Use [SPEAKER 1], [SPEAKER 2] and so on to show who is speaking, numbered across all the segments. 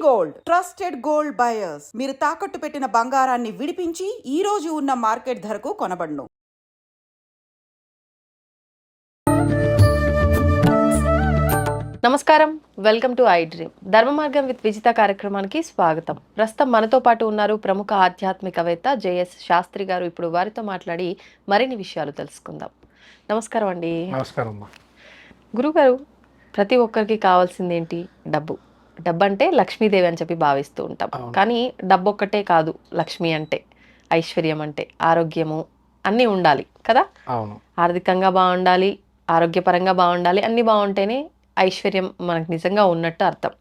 [SPEAKER 1] Gold trusted gold buyers మీరు తాకట్టు పెట్టిన బంగారాన్ని విడిపించి ఈ రోజు ఉన్న మార్కెట్ ధరకు కొనబడును.
[SPEAKER 2] నమస్కారం, వెల్కమ్ టు ఐ డ్రీమ్. ధర్మ మార్గం విత్ విజిత కార్యక్రమానికి స్వాగతం. ప్రస్తుతం మనతో పాటు ఉన్నారు ప్రముఖ ఆధ్యాత్మికవేత్త జేఎస్ శాస్త్రి గారు. ఇప్పుడు వారితో మాట్లాడి మరిన్ని విషయాలు తెలుసుకుందాం. నమస్కారం అండి.
[SPEAKER 3] నమస్కారం.
[SPEAKER 2] గురుగారు, ప్రతి ఒక్కరికి కావాల్సింది ఏంటి? డబ్బు. డబ్బు అంటే లక్ష్మీదేవి అని చెప్పి భావిస్తూ ఉంటాం. కానీ డబ్బు ఒక్కటే కాదు. లక్ష్మి అంటే, ఐశ్వర్యం అంటే, ఆరోగ్యము అన్నీ ఉండాలి కదా.
[SPEAKER 3] అవును.
[SPEAKER 2] ఆర్థికంగా బాగుండాలి, ఆరోగ్యపరంగా బాగుండాలి, అన్నీ బాగుంటేనే ఐశ్వర్యం మనకు నిజంగా ఉన్నట్టు అర్థం.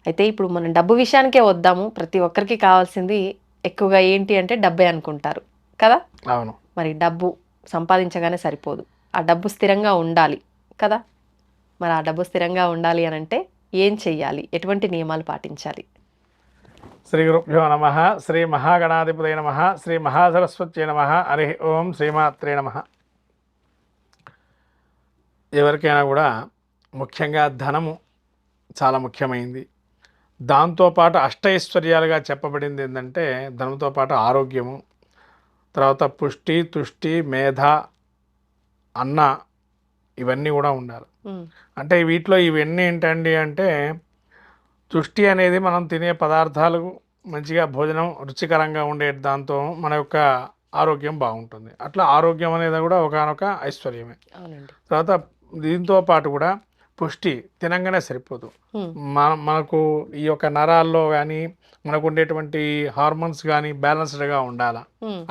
[SPEAKER 2] అయితే ఇప్పుడు మనం డబ్బు విషయానికే వద్దాము. ప్రతి ఒక్కరికి కావాల్సింది ఎక్కువగా ఏంటి అంటే డబ్బే అనుకుంటారు కదా.
[SPEAKER 3] అవును.
[SPEAKER 2] మరి డబ్బు సంపాదించగానే సరిపోదు, ఆ డబ్బు స్థిరంగా ఉండాలి కదా. మరి ఆ డబ్బు స్థిరంగా ఉండాలి అని అంటే ఏం చెయ్యాలి? ఎటువంటి నియమాలు పాటించాలి?
[SPEAKER 3] శ్రీ గురుభ్యో నమః. శ్రీ మహాగణాధిపతయ నమః. శ్రీ మహాసరస్వత్యై నమః. హరి ఓం. శ్రీమాత్రే నమః. ఎవరికైనా కూడా ముఖ్యంగా ధనము చాలా ముఖ్యమైంది. దాంతోపాటు అష్టైశ్వర్యాలుగా చెప్పబడింది ఏంటంటే ధనంతో పాటు ఆరోగ్యము, తర్వాత పుష్టి, తుష్టి, మేధ, అన్న, ఇవన్నీ కూడా ఉండాలి. అంటే వీటిలో ఇవన్నీ ఏంటండి అంటే తుష్టి అనేది మనం తినే పదార్థాలు మంచిగా భోజనం రుచికరంగా ఉండే దాంతో మన యొక్క ఆరోగ్యం బాగుంటుంది. అట్లా ఆరోగ్యం అనేది కూడా ఒకనొక ఐశ్వర్యమే. తర్వాత దీంతో పాటు కూడా పుష్టి తినంగానే సరిపోదు. మనకు ఈ యొక్క నరాల్లో కానీ మనకు ఉండేటువంటి హార్మోన్స్ కానీ బ్యాలెన్స్డ్గా ఉండాలా,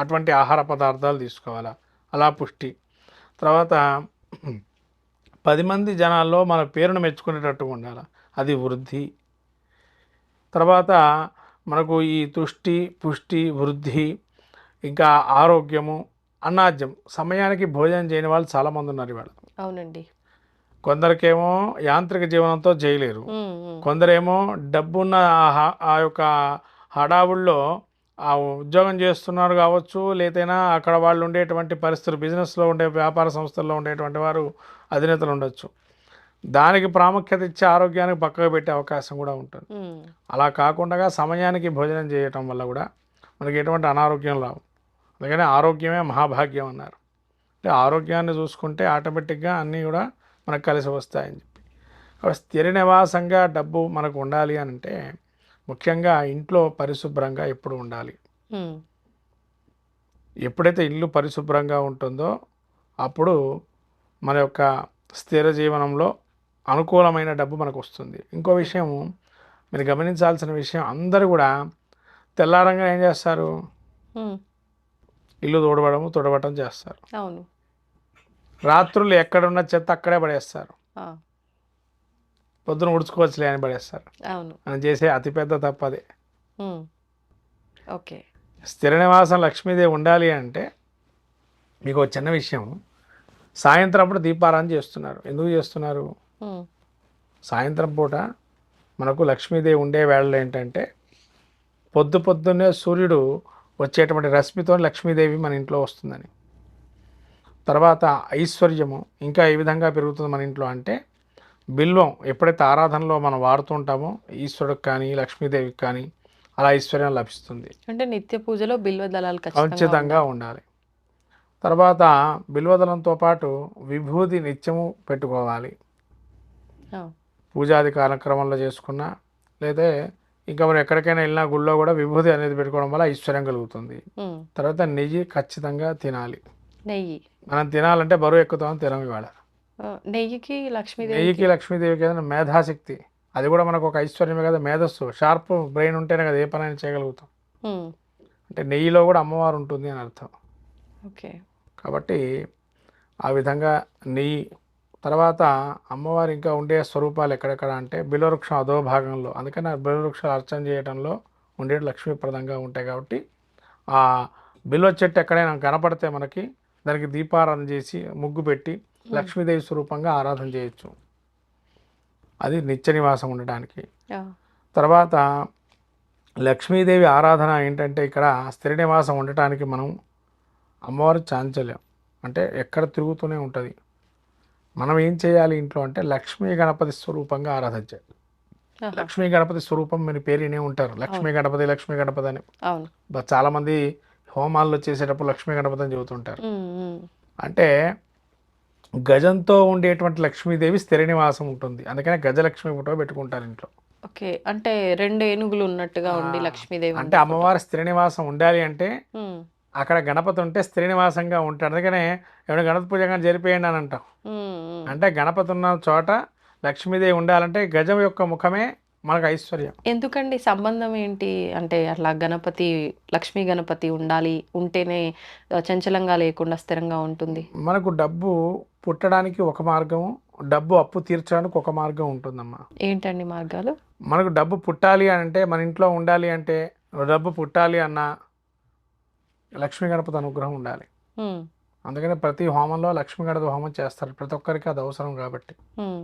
[SPEAKER 3] అటువంటి ఆహార పదార్థాలు తీసుకోవాలా, అలా పుష్టి. తర్వాత 10 మంది జనాల్లో మన పేరును మెచ్చుకునేటట్టుగా ఉండాలి, అది వృద్ధి. తర్వాత మనకు ఈ తుష్టి, పుష్టి, వృద్ధి, ఇంకా ఆరోగ్యము, అన్నాద్యం. సమయానికి భోజనం చేయని వాళ్ళు చాలామంది ఉన్నారు ఇవాళ.
[SPEAKER 2] అవునండి.
[SPEAKER 3] కొందరికేమో యాంత్రిక జీవనంతో చేయలేరు, కొందరేమో డబ్బున్న ఆ యొక్క హడావుల్లో ఆ ఉద్యోగం చేస్తున్నారు కావచ్చు, లేదైనా అక్కడ వాళ్ళు ఉండేటువంటి పరిస్థితులు, బిజినెస్లో ఉండే వ్యాపార సంస్థల్లో ఉండేటువంటి వారు అధినేతలు ఉండొచ్చు. దానికి ప్రాముఖ్యత ఇచ్చే ఆరోగ్యానికి పక్కకు పెట్టే అవకాశం కూడా ఉంటుంది. అలా కాకుండా సమయానికి భోజనం చేయటం వల్ల కూడా మనకి ఎటువంటి అనారోగ్యం రావు. అందుకని ఆరోగ్యమే మహాభాగ్యం అన్నారు. అంటే ఆరోగ్యాన్ని చూసుకుంటే ఆటోమేటిక్గా అన్నీ కూడా మనకు కలిసి వస్తాయని చెప్పి. స్థిర నివాసంగా డబ్బు మనకు ఉండాలి అని అంటే ముఖ్యంగా ఇంట్లో పరిశుభ్రంగా ఎప్పుడు ఉండాలి. ఎప్పుడైతే ఇల్లు పరిశుభ్రంగా ఉంటుందో అప్పుడు మన యొక్క స్థిర జీవనంలో అనుకూలమైన డబ్బు మనకు వస్తుంది. ఇంకో విషయం మీరు గమనించాల్సిన విషయం, అందరూ కూడా తెల్లారంగా ఏం చేస్తారు? ఇల్లు తుడవటం చేస్తారు.
[SPEAKER 2] అవును.
[SPEAKER 3] రాత్రులు ఎక్కడున్న చెత్త అక్కడే పడేస్తారు. పొద్దున ఉడుచుకోవచ్చులే అని పడేస్తారు.
[SPEAKER 2] అవును.
[SPEAKER 3] మనం చేసే అతిపెద్ద తప్పదే.
[SPEAKER 2] ఓకే.
[SPEAKER 3] స్థిర నివాసం లక్ష్మీదేవి ఉండాలి అంటే మీకు చిన్న విషయం, సాయంత్రం పూట దీపారాధన చేస్తున్నారు. ఎందుకు చేస్తున్నారు? సాయంత్రం పూట మనకు లక్ష్మీదేవి ఉండే వేళలో ఏంటంటే పొద్దున్నే సూర్యుడు వచ్చేటువంటి రశ్మితో లక్ష్మీదేవి మన ఇంట్లో వస్తుందని. తర్వాత ఐశ్వర్యము ఇంకా ఏ విధంగా పెరుగుతుంది మన ఇంట్లో అంటే బిల్వం ఎప్పుడైతే ఆరాధనలో మనం వాడుతుంటామో ఈశ్వరుడికి కానీ లక్ష్మీదేవికి కానీ అలా ఐశ్వర్యం లభిస్తుంది.
[SPEAKER 2] అంటే నిత్య పూజలో బిల్వ దళాలు
[SPEAKER 3] ఖచ్చితంగా ఉండాలి. తర్వాత బిల్వదళంతో పాటు విభూతి నిత్యము పెట్టుకోవాలి. పూజాది కార్యక్రమంలో చేసుకున్నా లేదా ఇంకా మనం ఎక్కడికైనా వెళ్ళినా గుళ్ళో కూడా విభూతి అనేది పెట్టుకోవడం వల్ల ఐశ్వర్యం కలుగుతుంది. తర్వాత నెయ్యి ఖచ్చితంగా తినాలి.
[SPEAKER 2] నెయ్యి
[SPEAKER 3] మనం తినాలంటే బరువు ఎక్కుతామని తినం ఇవాళ.
[SPEAKER 2] నెయ్యికి లక్ష్మీదేవికి
[SPEAKER 3] ఏదైనా మేధాశక్తి, అది కూడా మనకు ఒక ఐశ్వర్యమే కదా. మేధస్సు, షార్ప్ బ్రెయిన్ ఉంటేనే కదా ఏ పనైనా చేయగలుగుతాం. అంటే నెయ్యిలో కూడా అమ్మవారు ఉంటుంది అని అర్థం.
[SPEAKER 2] ఓకే.
[SPEAKER 3] కాబట్టి ఆ విధంగా నెయ్యి. తర్వాత అమ్మవారు ఇంకా ఉండే స్వరూపాలు ఎక్కడెక్కడ అంటే బిల్వవృక్షం అదో భాగంలో, అందుకని ఆ బిల్వవృక్షాలు అర్చన చేయడంలో ఉండే లక్ష్మీప్రదంగా ఉంటాయి. కాబట్టి ఆ బిల్వ చెట్టు ఎక్కడైనా కనపడితే మనకి దానికి దీపారాధన చేసి ముగ్గు పెట్టి లక్ష్మీదేవి స్వరూపంగా ఆరాధన చేయొచ్చు. అది నిత్య నివాసం ఉండడానికి. తర్వాత లక్ష్మీదేవి ఆరాధన ఏంటంటే ఇక్కడ స్థిర నివాసం ఉండటానికి మనం అమ్మవారు చాంచల్యం అంటే ఎక్కడ తిరుగుతూనే ఉంటుంది. మనం ఏం చేయాలి ఇంట్లో అంటే లక్ష్మీ గణపతి స్వరూపంగా ఆరాధించాలి.
[SPEAKER 2] ఆహా.
[SPEAKER 3] లక్ష్మీ గణపతి స్వరూపం మీరు పేరు వినే ఉంటారు, లక్ష్మీ గణపతి లక్ష్మీ గణపతి అని.
[SPEAKER 2] అవును.
[SPEAKER 3] చాలా మంది హోమాల్లో చేసేటప్పుడు లక్ష్మీ గణపతి అని చెబుతుంటారు.
[SPEAKER 2] ఉమ్, ఉమ్.
[SPEAKER 3] అంటే గజంతో ఉండేటువంటి లక్ష్మీదేవి స్థిర నివాసం ఉంటుంది, అందుకనే గజలక్ష్మి ఫోటో పెట్టుకుంటారు ఇంట్లో.
[SPEAKER 2] ఓకే, అంటే 2 ఏనుగులు ఉన్నట్టుగా ఉండి లక్ష్మీదేవి
[SPEAKER 3] అంటే అమ్మవారి స్థిర నివాసం ఉండాలి అంటే
[SPEAKER 2] ఉమ్,
[SPEAKER 3] అక్కడ గణపతి ఉంటే స్థిర నివాసంగా ఉంటాడు. అందుకనే ఏమైనా గణపతి పూజ కానీ జరిపేయండి అని అంటాం.
[SPEAKER 2] ఉమ్, ఉమ్.
[SPEAKER 3] అంటే గణపతి ఉన్న చోట లక్ష్మీదేవి ఉండాలంటే గజం యొక్క ముఖమే మనకు ఐశ్వర్యం.
[SPEAKER 2] ఎందుకండి సంబంధం ఏంటి? అంటే అట్లా గణపతి, లక్ష్మీ గణపతి ఉండాలి, ఉంటేనే చంచలంగా లేకుండా స్థిరంగా ఉంటుంది.
[SPEAKER 3] మనకు డబ్బు పుట్టడానికి ఒక మార్గం, డబ్బు అప్పు తీర్చడానికి ఒక మార్గం ఉంటుందమ్మా.
[SPEAKER 2] ఏంటండి మార్గాలు?
[SPEAKER 3] మనకు డబ్బు పుట్టాలి అని అంటే, మన ఇంట్లో ఉండాలి అంటే, డబ్బు పుట్టాలి అన్న లక్ష్మీ గణపతి అనుగ్రహం ఉండాలి.
[SPEAKER 2] ఉమ్,
[SPEAKER 3] అందుకని ప్రతి హోమంలో లక్ష్మీ గణపతి హోమం చేస్తారు, ప్రతి ఒక్కరికి అది అవసరం కాబట్టి.
[SPEAKER 2] ఉమ్.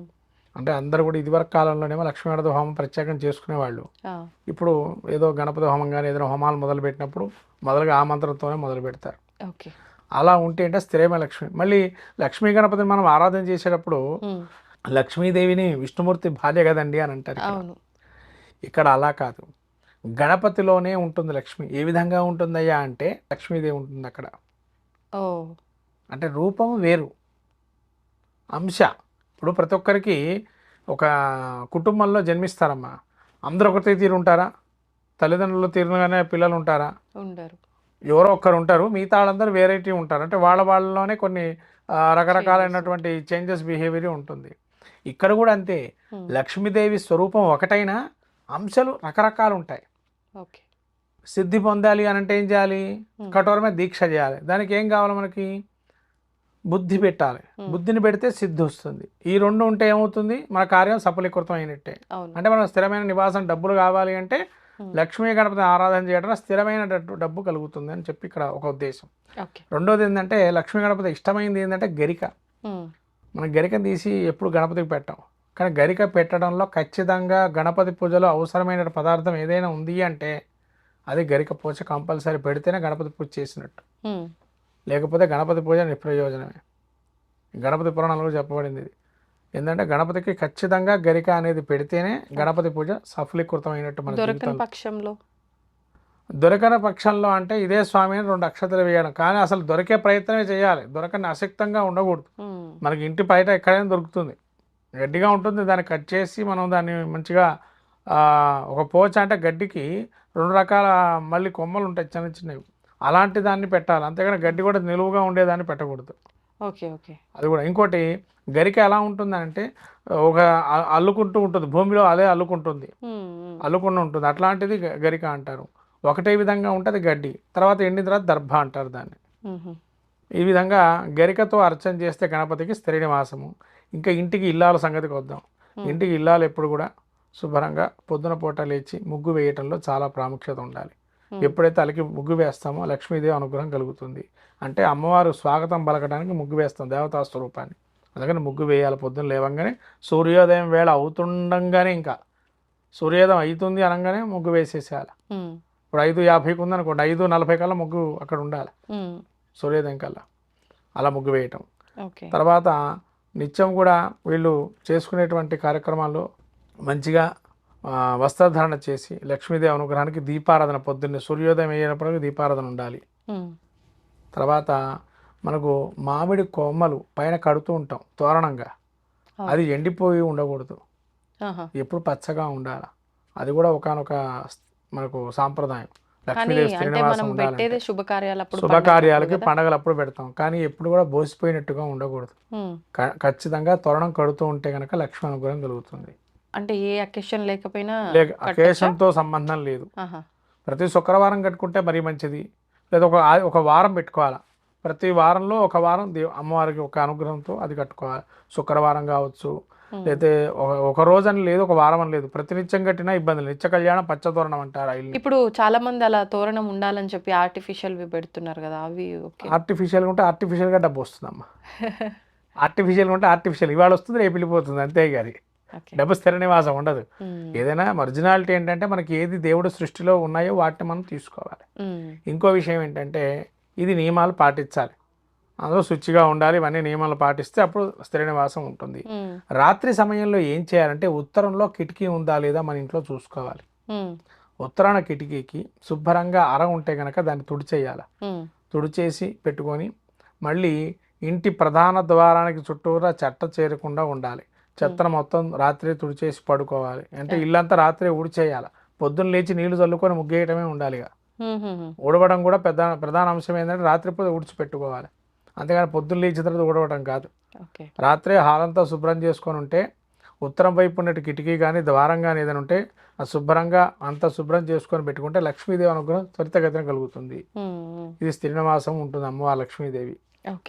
[SPEAKER 3] అంటే అందరూ కూడా ఇదివరకు కాలంలోనేమో లక్ష్మీ గణపతి హోమం ప్రత్యేకంగా చేసుకునేవాళ్ళు.
[SPEAKER 2] ఆ,
[SPEAKER 3] ఇప్పుడు ఏదో గణపతి హోమం కానీ ఏదైనా హోమాలు మొదలు పెట్టినప్పుడు మొదలుగా ఆ మంత్రంతోనే మొదలు పెడతారు.
[SPEAKER 2] ఓకే.
[SPEAKER 3] అలా ఉంటే అంటే స్థిరమైన లక్ష్మి. మళ్ళీ లక్ష్మీ గణపతిని మనం ఆరాధన చేసేటప్పుడు
[SPEAKER 2] ఉమ్,
[SPEAKER 3] లక్ష్మీదేవిని విష్ణుమూర్తి భార్య కదండి అని అంటారు.
[SPEAKER 2] అవును.
[SPEAKER 3] ఇక్కడ అలా కాదు, గణపతిలోనే ఉంటుంది లక్ష్మి. ఏ విధంగా ఉంటుందయ్యా అంటే లక్ష్మీదేవి ఉంటుంది అక్కడ.
[SPEAKER 2] ఓ.
[SPEAKER 3] అంటే రూపం వేరు, అంశ. ఇప్పుడు ప్రతి ఒక్కరికి ఒక కుటుంబంలో జన్మిస్తారమ్మా, అందరూ ఒకటే తీరు ఉంటారా? తల్లిదండ్రులు తీరుగానే పిల్లలు ఉంటారా?
[SPEAKER 2] ఉండరు.
[SPEAKER 3] ఎవరో ఒక్కరు ఉంటారు, మిగతా వాళ్ళందరూ వెరైటీ ఉంటారు. అంటే వాళ్ళలోనే కొన్ని రకరకాలైనటువంటి చేంజెస్ బిహేవియర్ ఉంటుంది. ఇక్కడ కూడా అంతే, లక్ష్మీదేవి స్వరూపం ఒకటైనా అంశాలు రకరకాలు ఉంటాయి.
[SPEAKER 2] ఓకే.
[SPEAKER 3] సిద్ధి పొందాలి అని అంటే ఏం చేయాలి? కఠోరమైన దీక్ష చేయాలి. దానికి ఏం కావాలి? మనకి బుద్ధి పెట్టాలి. బుద్ధిని పెడితే సిద్ధి వస్తుంది. ఈ రెండు ఉంటే ఏమవుతుంది? మన కార్యం సఫలీకృతం అయినట్టే. అంటే మనం స్థిరమైన నివాసం, డబ్బులు కావాలి అంటే లక్ష్మీ గణపతిని ఆరాధన చేయడం స్థిరమైన డబ్బు కలుగుతుంది అని చెప్పి ఇక్కడ ఒక ఉద్దేశం. రెండోది ఏంటంటే, లక్ష్మీ గణపతి ఇష్టమైంది ఏంటంటే గరిక. మనం గరికను తీసి ఎప్పుడు గణపతికి పెట్టాం, కానీ గరిక పెట్టడంలో ఖచ్చితంగా గణపతి పూజలో అవసరమైన పదార్థం ఏదైనా ఉంది అంటే అది గరిక పూజ కంపల్సరీ పెడితేనే గణపతి పూజ చేసినట్టు. లేకపోతే గణపతి పూజ నిష్ప్రయోజనమే. గణపతి పురాణంలో చెప్పబడింది ఇది. ఏంటంటే గణపతికి ఖచ్చితంగా గరిక అనేది పెడితేనే గణపతి పూజ సఫలీకృతం అయినట్టు. మన దొరకని పక్షంలో అంటే ఇదే స్వామి అని 2 అక్షతలు వేయడం, కానీ అసలు దొరికే ప్రయత్నమే చేయాలి. దొరకని అసక్తంగా ఉండకూడదు. మనకి ఇంటి బయట ఎక్కడైనా దొరుకుతుంది, గడ్డిగా ఉంటుంది, దాన్ని కట్ చేసి మనం దాన్ని మంచిగా ఒక పోచ అంటే గడ్డికి 2 రకాల మళ్ళీ కొమ్మలు ఉంటాయి చిన్న చిన్నవి, అలాంటి దాన్ని పెట్టాలి. అంతేగాని గడ్డి కూడా నిలువుగా ఉండేదాన్ని పెట్టకూడదు.
[SPEAKER 2] ఓకే. ఓకే.
[SPEAKER 3] అది కూడా. ఇంకోటి, గరిక ఎలా ఉంటుందంటే ఒక అల్లుకుంటూ ఉంటుంది, భూమిలో అదే అల్లుకుంటుంది, అల్లుకుండా ఉంటుంది. అట్లాంటిది గరిక అంటారు. ఒకటే విధంగా ఉంటుంది గడ్డి, తర్వాత ఎండిన తర్వాత దర్భ అంటారు దాన్ని. ఈ విధంగా గరికతో అర్చన చేస్తే గణపతికి స్థిర నివాసము. ఇంకా ఇంటికి ఇల్లాల సంగతికి వద్దాం. ఇంటికి ఇల్లాలు ఎప్పుడు కూడా శుభ్రంగా పొద్దున పూట లేచి ముగ్గు వేయటంలో చాలా ప్రాముఖ్యత ఉండాలి. ఎప్పుడైతే అలికి ముగ్గు వేస్తామో లక్ష్మీదేవి అనుగ్రహం కలుగుతుంది. అంటే అమ్మవారు స్వాగతం పలకడానికి ముగ్గు వేస్తాం, దేవతా స్వరూపాన్ని. అందుకని ముగ్గు వేయాలి. పొద్దున్న లేవంగానే సూర్యోదయం వేళ అవుతుండగానే, ఇంకా సూర్యోదయం అవుతుంది అనగానే ముగ్గు వేసేసేయాలి. ఇప్పుడు 5:50కి ఉందనుకోండి, 5:40 కల్లా ముగ్గు అక్కడ ఉండాలి, సూర్యోదయం కల్లా. అలా ముగ్గు వేయటం. తర్వాత నిత్యం కూడా వీళ్ళు చేసుకునేటువంటి కార్యక్రమాల్లో మంచిగా వస్త్రధారణ చేసి లక్ష్మీదేవి అనుగ్రహానికి దీపారాధన, పొద్దున్నే సూర్యోదయం అయ్యేటప్పటికి దీపారాధన ఉండాలి. తర్వాత మనకు మామిడి కొమ్మలు పైన కడుతూ ఉంటాం తోరణంగా, అది ఎండిపోయి ఉండకూడదు, ఎప్పుడు పచ్చగా ఉండాలి. అది కూడా ఒకానొక మనకు సాంప్రదాయం. లక్ష్మీదేవి శ్రీనివాసం ఉండాలంటే శుభకార్యాలకి పండగలప్పుడు పెడతాం, కానీ ఎప్పుడు కూడా బోసిపోయినట్టుగా ఉండకూడదు. ఖచ్చితంగా తోరణం కడుతూ ఉంటే కనుక లక్ష్మీ అనుగ్రహం కలుగుతుంది.
[SPEAKER 2] అంటే ఏ అకేషన్ లేకపోయినా,
[SPEAKER 3] అకేషన్తో సంబంధం లేదు. ప్రతి శుక్రవారం కట్టుకుంటే మరీ మంచిది, లేదా ఒక వారం పెట్టుకోవాలి. ప్రతి వారంలో ఒక వారం అమ్మవారికి ఒక అనుగ్రహంతో అది కట్టుకోవాలి. శుక్రవారం కావచ్చు, లేకపోతే ఒక రోజు అని లేదు, ఒక వారం అని లేదు, ప్రతినిత్యం కట్టినా ఇబ్బంది లేదు. నిత్య కళ్యాణం పచ్చతోరణం అంటారు.
[SPEAKER 2] ఇప్పుడు చాలా మంది అలా తోరణం ఉండాలని చెప్పి ఆర్టిఫిషియల్ పెడుతున్నారు కదా, అవి
[SPEAKER 3] ఆర్టిఫిషియల్ ఉంటే ఆర్టిఫిషియల్గా డబ్బు వస్తుందమ్మా. ఆర్టిఫిషియల్ ఉంటే ఆర్టిఫిషియల్ ఇవాళ వస్తుంది, రేపు వెళ్ళిపోతుంది, అంతే. గారి డబ్బు స్థిర నివాసం ఉండదు. ఏదైనా ఒరిజినాలిటీ ఏంటంటే మనకి ఏది దేవుడు సృష్టిలో ఉన్నాయో వాటిని మనం తీసుకోవాలి. ఇంకో విషయం ఏంటంటే ఇది నియమాలు పాటించాలి. అందులో శుచిగా ఉండాలి, ఇవన్నీ నియమాలు పాటిస్తే అప్పుడు స్థిర నివాసం ఉంటుంది. రాత్రి సమయంలో ఏం చేయాలంటే ఉత్తరంలో కిటికీ ఉందా లేదా మన ఇంట్లో చూసుకోవాలి. ఉత్తరాన కిటికీకి శుభ్రంగా అర ఉంటే కనుక దాన్ని తుడిచేయాలి. తుడిచేసి పెట్టుకొని మళ్ళీ ఇంటి ప్రధాన ద్వారానికి చుట్టూరా చెత్త చేరకుండా ఉండాలి. చెత్తను మొత్తం రాత్రి తుడిచేసి పడుకోవాలి. అంటే ఇల్లంతా రాత్రి ఊడిచేయాలి. పొద్దున్న లేచి నీళ్లు చల్లుకొని ముగ్గేయటమే ఉండాలి. ఊడవడం కూడా ప్రధాన అంశం ఏంటంటే రాత్రిపూట ఊడ్చిపెట్టుకోవాలి. అంతేగాని పొద్దున్న లేచిన తర్వాత ఊడవడం కాదు. రాత్రే హాలంతా శుభ్రం చేసుకొని ఉంటే ఉత్తరం వైపు ఉన్నట్టు కిటికీ కానీ ద్వారం కానీ ఏదైనా ఉంటే అది శుభ్రంగా అంత శుభ్రం చేసుకొని పెట్టుకుంటే లక్ష్మీదేవి అనుగ్రహం త్వరితగతిన కలుగుతుంది. ఇది స్థిర నివాసం ఉంటుంది అమ్మవారు లక్ష్మీదేవి.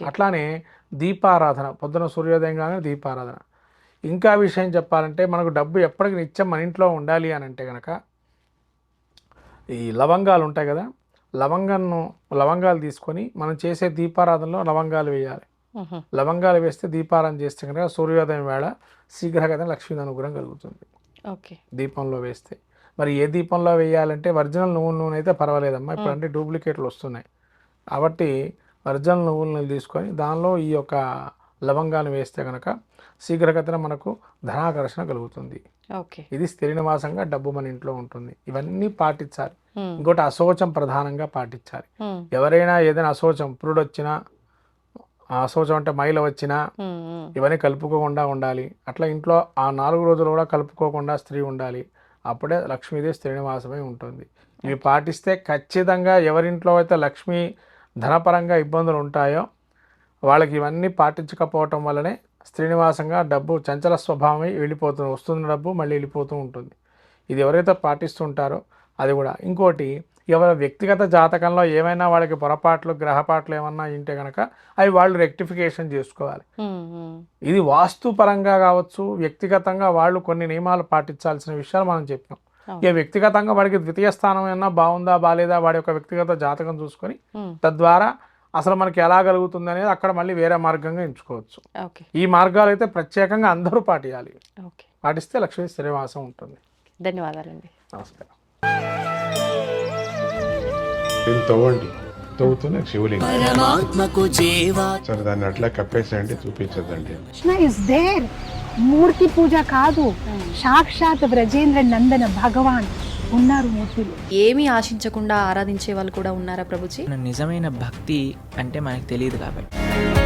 [SPEAKER 3] అట్లానే దీపారాధన, పొద్దున సూర్యోదయం కానీ దీపారాధన. ఇంకా విషయం చెప్పాలంటే మనకు డబ్బు ఎప్పటికీ నిత్యం మన ఇంట్లో ఉండాలి అని అంటే కనుక ఈ లవంగాలు ఉంటాయి కదా, లవంగాలు తీసుకొని మనం చేసే దీపారాధనలో లవంగాలు వేయాలి. లవంగాలు వేస్తే దీపారాధన చేస్తే కనుక సూర్యోదయం వేళ శీఘ్రగతిన లక్ష్మీ అనుగ్రహం కలుగుతుంది దీపంలో వేస్తే. మరి ఏ దీపంలో వేయాలంటే ఒరిజినల్ నువ్వుల నూనె అయితే పర్వాలేదమ్మా, ఇప్పుడు అంటే డూప్లికేట్లు వస్తున్నాయి కాబట్టి ఒరిజినల్ నువ్వుల నూనె తీసుకొని దానిలో ఈ యొక్క లవంగాలు వేస్తే కనుక శీఘ్రగతిన మనకు ధనాకర్షణ కలుగుతుంది. ఇది స్థిర నివాసంగా డబ్బు మన ఇంట్లో ఉంటుంది. ఇవన్నీ పాటించాలి. ఇంకోటి అశోచం ప్రధానంగా పాటించాలి. ఎవరైనా ఏదైనా అశోచం పురుడు వచ్చినా, అశోచం అంటే మైల వచ్చినా ఇవన్నీ కలుపుకోకుండా ఉండాలి. అట్లా ఇంట్లో ఆ 4 రోజులు కూడా కలుపుకోకుండా స్త్రీ ఉండాలి. అప్పుడే లక్ష్మీదేవి స్థిర నివాసమై ఉంటుంది. ఇవి పాటిస్తే ఖచ్చితంగా ఎవరింట్లో అయితే లక్ష్మీ ధనపరంగా ఇబ్బందులు ఉంటాయో వాళ్ళకి ఇవన్నీ పాటించకపోవటం వల్లనే శ్రీనివాసంగా డబ్బు చంచల స్వభావమై వెళ్ళిపోతుంది. వస్తున్న డబ్బు మళ్ళీ వెళ్ళిపోతూ ఉంటుంది. ఇది ఎవరైతే పాటిస్తుంటారో అది కూడా. ఇంకోటి, ఎవరి వ్యక్తిగత జాతకంలో ఏమైనా వాళ్ళకి పొరపాట్లు గ్రహపాట్లు ఏమన్నా ఉంటే కనుక అవి వాళ్ళు రెక్టిఫికేషన్ చేసుకోవాలి. ఇది వాస్తుపరంగా కావచ్చు, వ్యక్తిగతంగా వాళ్ళు కొన్ని నియమాలు పాటించాల్సిన విషయాలు మనం చెప్పినాం. ఇక వ్యక్తిగతంగా వాడికి ద్వితీయ స్థానం ఏమన్నా బాగుందా బాలేదా వాడి యొక్క వ్యక్తిగత జాతకం చూసుకొని తద్వారా అసలు మనకి ఎలా కలుగుతుంది అనేది అక్కడ మళ్ళీ వేరే మార్గంగా ఎంచుకోవచ్చు. ఈ మార్గాలు అయితే ప్రత్యేకంగా అందరూ పాటియాలి. పాటిస్తే లక్ష్మీ శ్రీనివాసం ఉంటుంది.
[SPEAKER 2] ధన్యవాదాలండి.
[SPEAKER 3] నమస్కారం.
[SPEAKER 4] తవ్వండి, తవ్వుతూనే శివలింగం. సరే దాన్ని అట్లా కప్పేసేయండి, చూపించదండి.
[SPEAKER 5] Krishna is there. మూర్తి పూజ కాదు, సాక్షాత్ బ్రజేంద్ర నందన భగవాన్ ఉన్నారు మూర్తిలో.
[SPEAKER 6] ఏమీ ఆశించకుండా ఆరాధించే వాళ్ళు కూడా ఉన్నారా ప్రభుజీ?
[SPEAKER 7] నిజమైన భక్తి అంటే మనకు తెలియదు కాబట్టి